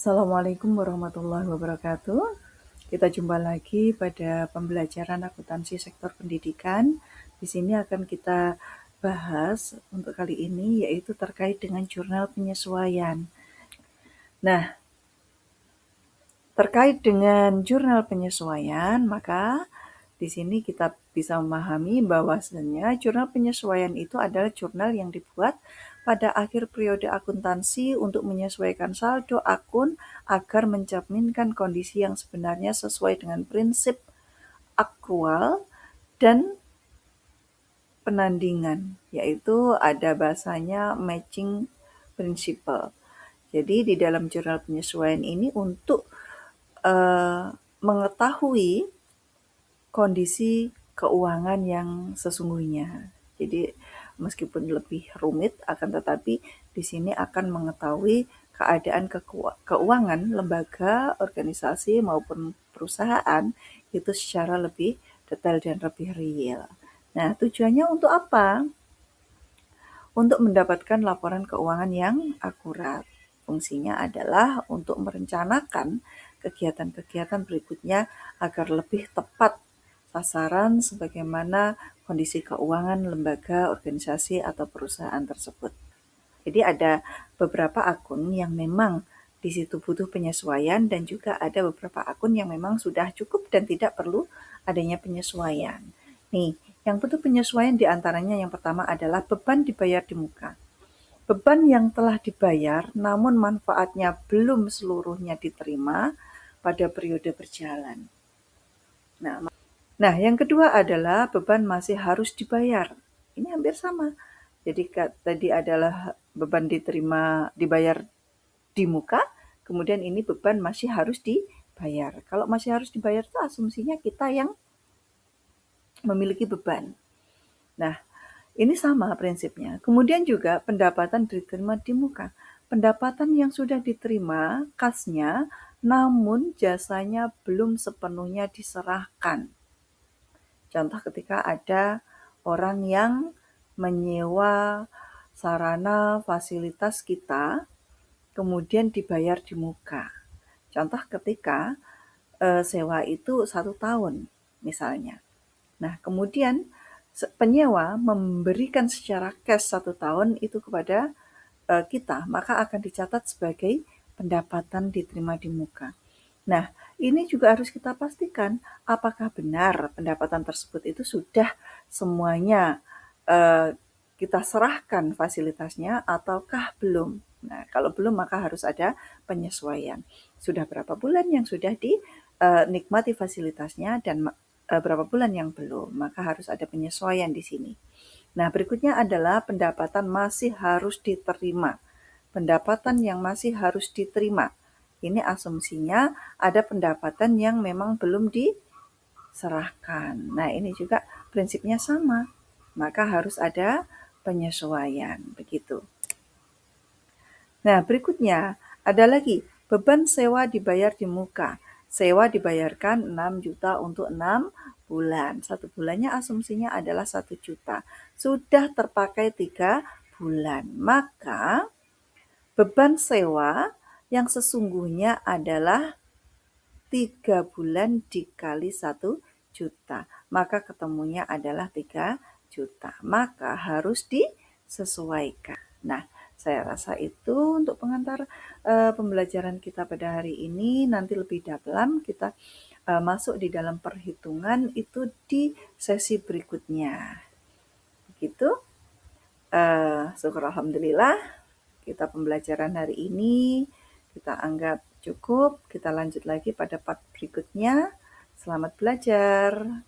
Assalamualaikum warahmatullahi wabarakatuh. Kita jumpa lagi pada pembelajaran akuntansi sektor pendidikan. Di sini akan kita bahas untuk kali ini yaitu terkait dengan jurnal penyesuaian. Nah, terkait dengan jurnal penyesuaian, maka di sini kita bisa memahami bahwasannya jurnal penyesuaian itu adalah jurnal yang dibuat pada akhir periode akuntansi untuk menyesuaikan saldo akun agar mencerminkan kondisi yang sebenarnya sesuai dengan prinsip akrual dan penandingan, yaitu ada bahasanya matching principle. Jadi di dalam jurnal penyesuaian ini untuk mengetahui kondisi keuangan yang sesungguhnya. Jadi meskipun lebih rumit, akan tetapi di sini akan mengetahui keadaan keuangan lembaga, organisasi maupun perusahaan itu secara lebih detail dan lebih real. Nah, tujuannya untuk apa? Untuk mendapatkan laporan keuangan yang akurat. Fungsinya adalah untuk merencanakan kegiatan-kegiatan berikutnya agar lebih tepat sasaran sebagaimana kondisi keuangan lembaga, organisasi, atau perusahaan tersebut. Jadi ada beberapa akun yang memang di situ butuh penyesuaian dan juga ada beberapa akun yang memang sudah cukup dan tidak perlu adanya penyesuaian. Nih, yang butuh penyesuaian diantaranya yang pertama adalah beban dibayar di muka. Beban yang telah dibayar namun manfaatnya belum seluruhnya diterima pada periode berjalan. Nah, yang kedua adalah beban masih harus dibayar. Ini hampir sama. Jadi tadi adalah beban dibayar di muka, kemudian ini beban masih harus dibayar. Kalau masih harus dibayar itu asumsinya kita yang memiliki beban. Nah, ini sama prinsipnya. Kemudian juga pendapatan diterima di muka. Pendapatan yang sudah diterima kasnya, namun jasanya belum sepenuhnya diserahkan. Contoh ketika ada orang yang menyewa sarana fasilitas kita, kemudian dibayar di muka. Contoh ketika sewa itu 1 tahun misalnya. Nah, kemudian penyewa memberikan secara cash 1 tahun itu kepada kita, maka akan dicatat sebagai pendapatan diterima di muka. Nah, ini juga harus kita pastikan apakah benar pendapatan tersebut itu sudah semuanya kita serahkan fasilitasnya ataukah belum. Nah, kalau belum maka harus ada penyesuaian. Sudah berapa bulan yang sudah dinikmati fasilitasnya dan berapa bulan yang belum, maka harus ada penyesuaian di sini. Nah, berikutnya adalah pendapatan masih harus diterima. Pendapatan yang masih harus diterima. Ini asumsinya ada pendapatan yang memang belum diserahkan. Nah, ini juga prinsipnya sama. Maka harus ada penyesuaian, begitu. Nah, berikutnya ada lagi beban sewa dibayar di muka. Sewa dibayarkan 6 juta untuk 6 bulan. 1 bulannya asumsinya adalah 1 juta. Sudah terpakai 3 bulan. Maka beban sewa yang sesungguhnya adalah 3 bulan dikali 1 juta. Maka ketemunya adalah 3 juta. Maka harus disesuaikan. Nah, saya rasa itu untuk pengantar pembelajaran kita pada hari ini. Nanti lebih dalam kita masuk di dalam perhitungan itu di sesi berikutnya. Begitu. Syukur alhamdulillah kita pembelajaran hari ini kita anggap cukup. Kita lanjut lagi pada part berikutnya. Selamat belajar.